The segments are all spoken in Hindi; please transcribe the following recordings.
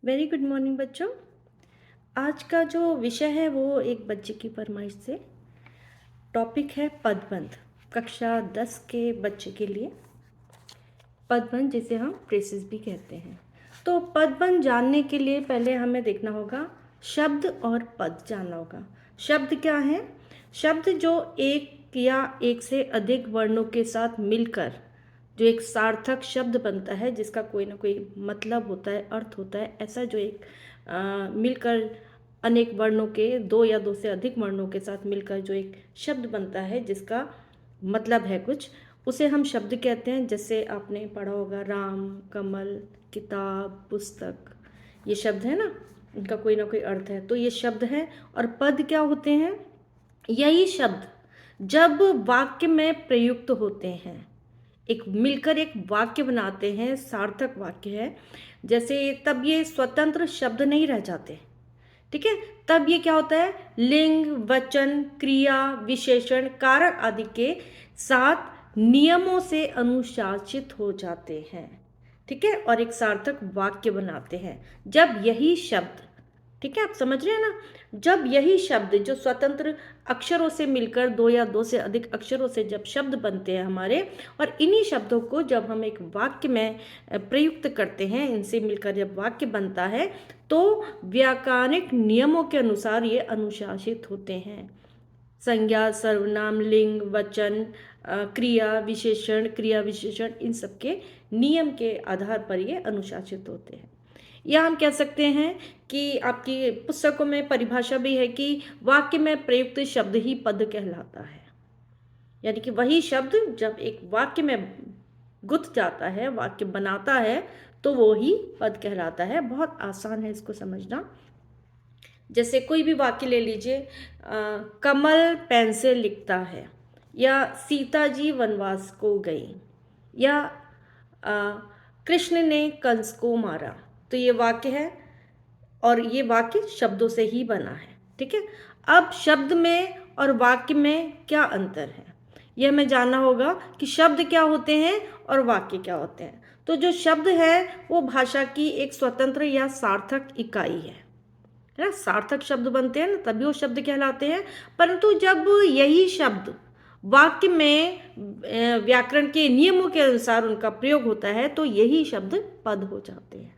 वेरी गुड मॉर्निंग बच्चों। आज का जो विषय है वो एक बच्चे की फरमाइश से टॉपिक है पदबंध। कक्षा 10 के बच्चे के लिए पदबंध, जिसे हम प्रेसिस भी कहते हैं। तो पदबंध जानने के लिए पहले हमें देखना होगा शब्द और पद जानना होगा। शब्द क्या है? शब्द जो एक या एक से अधिक वर्णों के साथ मिलकर जो एक सार्थक शब्द बनता है, जिसका कोई ना कोई मतलब होता है, अर्थ होता है। ऐसा जो एक मिलकर अनेक वर्णों के, दो या दो से अधिक वर्णों के साथ मिलकर जो एक शब्द बनता है जिसका मतलब है कुछ, उसे हम शब्द कहते हैं। जैसे आपने पढ़ा होगा राम, कमल, किताब, पुस्तक, ये शब्द है ना, इनका कोई ना कोई अर्थ है, तो ये शब्द हैं। और पद क्या होते हैं? यही शब्द जब वाक्य में प्रयुक्त होते हैं, एक मिलकर एक वाक्य बनाते हैं, सार्थक वाक्य है जैसे, तब ये स्वतंत्र शब्द नहीं रह जाते। ठीक है, तब ये क्या होता है? लिंग, वचन, क्रिया, विशेषण, कारक आदि के साथ नियमों से अनुशासित हो जाते हैं। ठीक है, और एक सार्थक वाक्य बनाते हैं जब यही शब्द, ठीक है, आप समझ रहे हैं ना, जब यही शब्द जो स्वतंत्र अक्षरों से मिलकर, दो या दो से अधिक अक्षरों से जब शब्द बनते हैं हमारे, और इन्हीं शब्दों को जब हम एक वाक्य में प्रयुक्त करते हैं, इनसे मिलकर जब वाक्य बनता है, तो व्याकरणिक नियमों के अनुसार ये अनुशासित होते हैं। संज्ञा, सर्वनाम, लिंग, वचन, क्रिया विशेषण, इन सब के नियम के आधार पर ये अनुशासित होते हैं। या हम कह सकते हैं कि आपकी पुस्तकों में परिभाषा भी है कि वाक्य में प्रयुक्त शब्द ही पद कहलाता है। यानी कि वही शब्द जब एक वाक्य में गुथ जाता है, वाक्य बनाता है, तो वो ही पद कहलाता है। बहुत आसान है इसको समझना। जैसे कोई भी वाक्य ले लीजिए, कमल पेन से लिखता है, या सीता जी वनवास को गई, या कृष्ण ने कंस को मारा। तो ये वाक्य है और ये वाक्य शब्दों से ही बना है। ठीक है, अब शब्द में और वाक्य में क्या अंतर है, यह हमें जानना होगा कि शब्द क्या होते हैं और वाक्य क्या होते हैं। तो जो शब्द है वो भाषा की एक स्वतंत्र या सार्थक इकाई है ना। सार्थक शब्द बनते हैं ना, तभी वो शब्द कहलाते हैं। परंतु जब यही शब्द वाक्य में व्याकरण के नियमों के अनुसार उनका प्रयोग होता है, तो यही शब्द पद हो जाते हैं।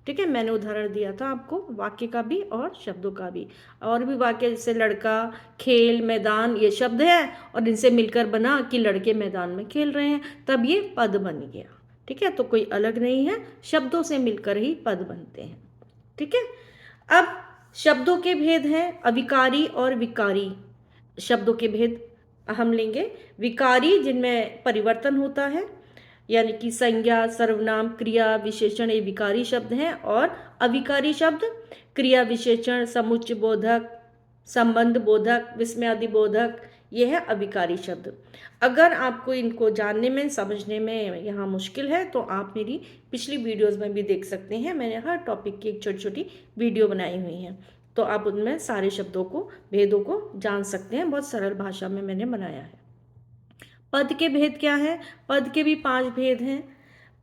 ठीक है, मैंने उदाहरण दिया था आपको वाक्य का भी और शब्दों का भी। और भी वाक्य जैसे लड़का, खेल, मैदान, ये शब्द है और इनसे मिलकर बना कि लड़के मैदान में खेल रहे हैं, तब ये पद बन गया। ठीक है, तो कोई अलग नहीं है, शब्दों से मिलकर ही पद बनते हैं। ठीक है, अब शब्दों के भेद हैं अविकारी और विकारी। शब्दों के भेद हम लेंगे। विकारी, जिनमें परिवर्तन होता है, यानी कि संज्ञा, सर्वनाम, क्रिया, विशेषण, ये विकारी शब्द हैं। और अविकारी शब्द क्रिया, विशेषण, समुच्चय बोधक, संबंध बोधक, विस्मयादि बोधक, ये है अविकारी शब्द। अगर आपको इनको जानने में, समझने में यहाँ मुश्किल है, तो आप मेरी पिछली वीडियोस में भी देख सकते हैं। मैंने हर टॉपिक की एक छोटी छोटी वीडियो बनाई हुई हैं, तो आप उनमें सारे शब्दों को, भेदों को जान सकते हैं। बहुत सरल भाषा में मैंने बनाया है। पद के भेद क्या हैं? पद के भी 5 भेद हैं।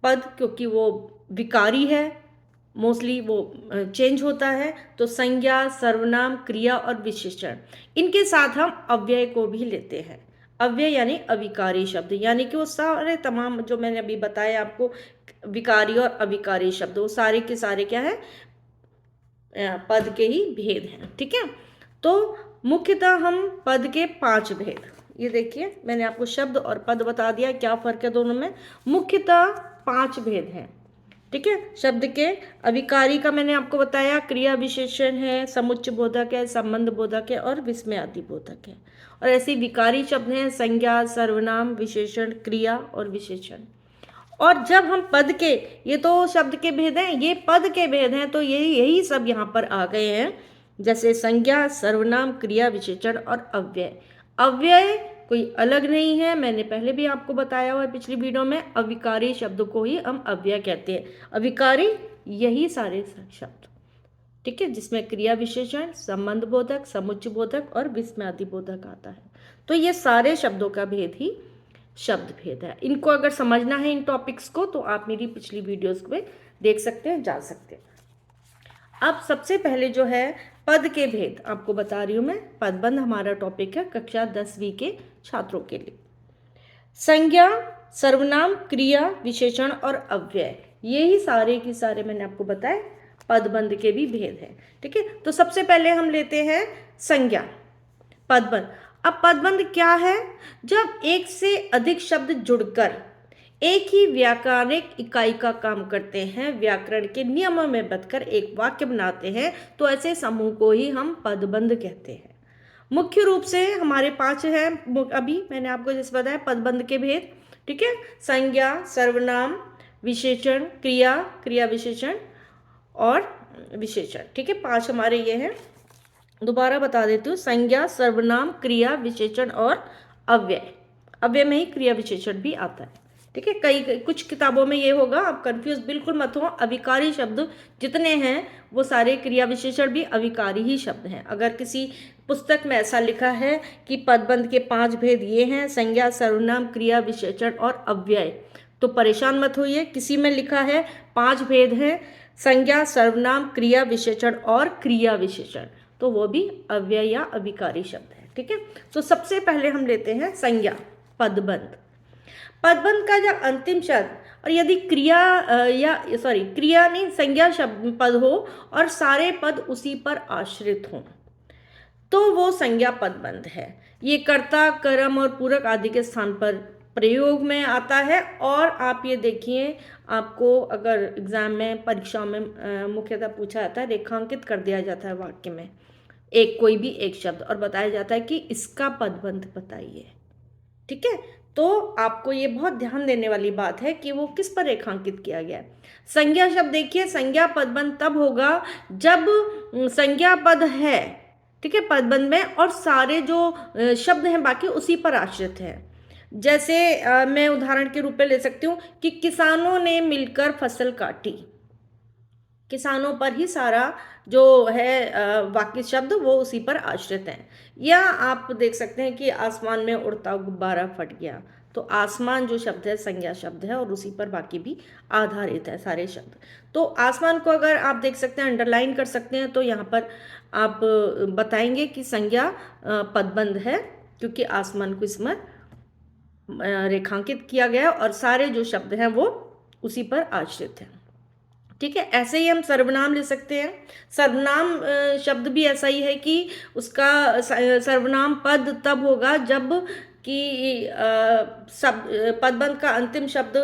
पद क्योंकि वो विकारी है, मोस्टली वो चेंज होता है, तो संज्ञा, सर्वनाम, क्रिया और विशेषण, इनके साथ हम अव्यय को भी लेते हैं। अव्यय यानी अविकारी शब्द, यानी कि वो सारे तमाम जो मैंने अभी बताया आपको, विकारी और अविकारी शब्द, वो सारे के सारे क्या है? पद के ही भेद हैं। ठीक है, तो मुख्यतः हम पद के 5 भेद, ये देखिए मैंने आपको शब्द और पद बता दिया, क्या फर्क है दोनों में। मुख्यतः 5 भेद हैं। ठीक है, शब्द के अविकारी का मैंने आपको बताया, क्रिया विशेषण है, समुच्चय बोधक है, संबंध बोधक है और विस्मयादि बोधक है। और ऐसे विकारी शब्द हैं संज्ञा, सर्वनाम, विशेषण, क्रिया और विशेषण। और जब हम पद के, ये तो शब्द के भेद हैं, ये पद के भेद हैं, तो यही सब यहाँ पर आ गए हैं। जैसे संज्ञा, सर्वनाम, क्रिया, विशेषण और अव्यय। अव्यय कोई अलग नहीं है, मैंने पहले भी आपको बताया हुआ है पिछली वीडियो में, अविकारी शब्द को ही हम अव्यय कहते हैं। अविकारी यही सारे शब्द, ठीक है, जिसमें क्रिया विशेषण, संबंध बोधक, समुच्चय बोधक और विस्मयादि बोधक आता है। तो ये सारे शब्दों का भेद ही शब्द भेद है। इनको अगर समझना है इन टॉपिक्स को, तो आप मेरी पिछली वीडियोस में देख सकते हैं, जा सकते हैं। अब सबसे पहले जो है पद के भेद आपको बता रही हूँ मैं। पदबंध हमारा टॉपिक है कक्षा 10वीं के छात्रों के लिए। संज्ञा, सर्वनाम, क्रिया, विशेषण और अव्यय, यही सारे की सारे मैंने आपको बताए पदबंध के भी भेद हैं। ठीक है, तो सबसे पहले हम लेते हैं संज्ञा, पदबंध। अब पदबंध क्या है? जब एक से अधिक शब्द जुड़कर एक ही व्याकरणिक इकाई का काम करते हैं, व्याकरण के नियमों में बंधकर एक वाक्य बनाते हैं, तो ऐसे समूह को ही हम पदबंध कहते हैं। मुख्य रूप से हमारे 5 हैं, अभी मैंने आपको जैसे बताया पदबंध के भेद। ठीक है, संज्ञा, सर्वनाम, विशेषण, क्रिया, क्रिया विशेषण और विशेषण। ठीक है, 5 हमारे ये हैं। दोबारा बता देती हूँ, संज्ञा, सर्वनाम, क्रिया, विशेषण और अव्यय। अव्यय में ही क्रिया विशेषण भी आता है। ठीक है, कुछ किताबों में ये होगा, आप कंफ्यूज बिल्कुल मत हो। अविकारी शब्द जितने हैं वो सारे क्रिया विशेषण भी अविकारी ही शब्द हैं। अगर किसी पुस्तक में ऐसा लिखा है कि पदबंध के 5 भेद ये हैं, संज्ञा, सर्वनाम, क्रिया, विशेषण और अव्यय, तो परेशान मत होइए। किसी में लिखा है 5 भेद हैं, संज्ञा, सर्वनाम, क्रिया विशेषण और क्रिया विशेषण, तो वो भी अव्यय या अविकारी शब्द है। ठीक है, तो सबसे पहले हम लेते हैं संज्ञा, पदबंध। पदबंध का जो अंतिम शब्द, और यदि क्रिया नहीं, संज्ञा शब्द पद हो और सारे पद उसी पर आश्रित हों, तो वो संज्ञा पदबंध है। ये कर्ता, कर्म और पूरक आदि के स्थान पर प्रयोग में आता है। और आप ये देखिए, आपको अगर एग्जाम में, परीक्षा में मुख्यतः पूछा जाता है, रेखांकित कर दिया जाता है वाक्य में कोई भी एक शब्द, और बताया जाता है कि इसका पदबंध बताइए। ठीक है, तो आपको ये बहुत ध्यान देने वाली बात है कि वो किस पर रेखांकित किया गया है। संज्ञा शब्द देखिए, संज्ञा पदबंध तब होगा जब संज्ञा पद है, ठीक है, पदबंध में, और सारे जो शब्द हैं बाकी उसी पर आश्रित हैं। जैसे मैं उदाहरण के रूप में ले सकती हूँ कि किसानों ने मिलकर फसल काटी। किसानों पर ही सारा जो है वाक्य शब्द वो उसी पर आश्रित हैं। या आप देख सकते हैं कि आसमान में उड़ता गुब्बारा फट गया, तो आसमान जो शब्द है संज्ञा शब्द है और उसी पर बाकी भी आधारित है सारे शब्द। तो आसमान को अगर आप देख सकते हैं, अंडरलाइन कर सकते हैं, तो यहाँ पर आप बताएंगे कि संज्ञा पदबंध है, क्योंकि आसमान को इसमें रेखांकित किया गया और सारे जो शब्द हैं वो उसी पर आश्रित हैं। ठीक है, ऐसे ही हम सर्वनाम ले सकते हैं। सर्वनाम शब्द भी ऐसा ही है कि उसका सर्वनाम पद तब होगा जब कि सब पदबंध का अंतिम शब्द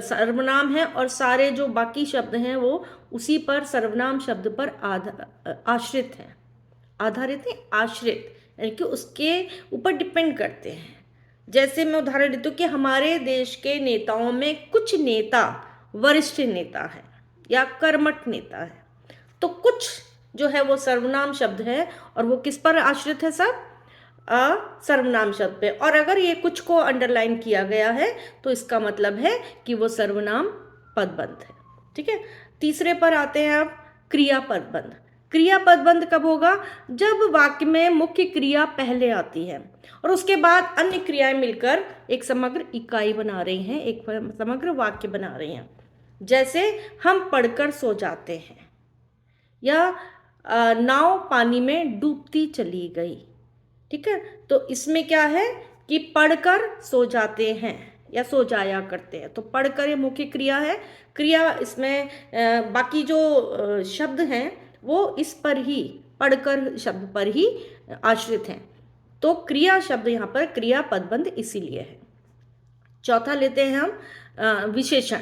सर्वनाम है और सारे जो बाकी शब्द हैं वो उसी पर, सर्वनाम शब्द पर आश्रित हैं। आधारित नहीं, आश्रित, यानी कि उसके ऊपर डिपेंड करते हैं। जैसे मैं उदाहरण देती हूँ कि हमारे देश के नेताओं में कुछ नेता वरिष्ठ नेता है या कर्मठ नेता है, तो कुछ जो है वो सर्वनाम शब्द है और वो किस पर आश्रित है? सब सर्वनाम शब्द पे। और अगर ये कुछ को अंडरलाइन किया गया है तो इसका मतलब है कि वो सर्वनाम पदबंध है। ठीक है, तीसरे पर आते हैं अब, क्रिया पदबंध। क्रिया पदबंध कब होगा? जब वाक्य में मुख्य क्रिया पहले आती है और उसके बाद अन्य क्रियाएं मिलकर एक समग्र इकाई बना रही हैं, एक समग्र वाक्य बना रही हैं। जैसे हम पढ़कर सो जाते हैं, या नाव पानी में डूबती चली गई। ठीक है, तो इसमें क्या है कि पढ़कर सो जाते हैं या सो जाया करते हैं, तो पढ़कर ये मुख्य क्रिया है। क्रिया इसमें बाकी जो शब्द हैं वो इस पर ही, पढ़कर शब्द पर ही आश्रित हैं, तो क्रिया शब्द यहाँ पर क्रिया पदबंध इसीलिए है। चौथा लेते हैं हम विशेषण।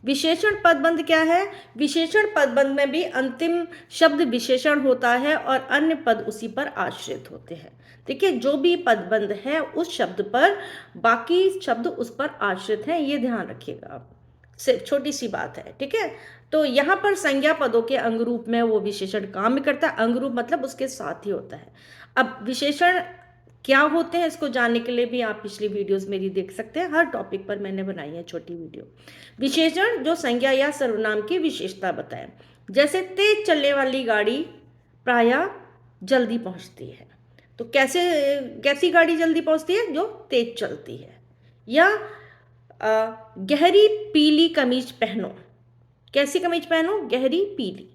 विशेषण पदबंध क्या है? विशेषण पदबंध में भी अंतिम शब्द विशेषण होता है और अन्य पद उसी पर आश्रित होते हैं। देखिए, जो भी पदबंध है उस शब्द पर बाकी शब्द उस पर आश्रित हैं, ये ध्यान रखिएगा आप, सिर्फ छोटी सी बात है। ठीक है, तो यहाँ पर संज्ञा पदों के अंगरूप में वो विशेषण काम करता है। अंगरूप मतलब उसके साथ ही होता है। अब विशेषण क्या होते हैं इसको जानने के लिए भी आप पिछली वीडियोस मेरी देख सकते हैं, हर टॉपिक पर मैंने बनाई है छोटी वीडियो। विशेषण जो संज्ञा या सर्वनाम की विशेषता बताएं, जैसे तेज चलने वाली गाड़ी प्रायः जल्दी पहुंचती है, तो कैसी गाड़ी जल्दी पहुंचती है? जो तेज चलती है। या गहरी पीली कमीज पहनो, कैसी कमीज पहनो? गहरी पीली।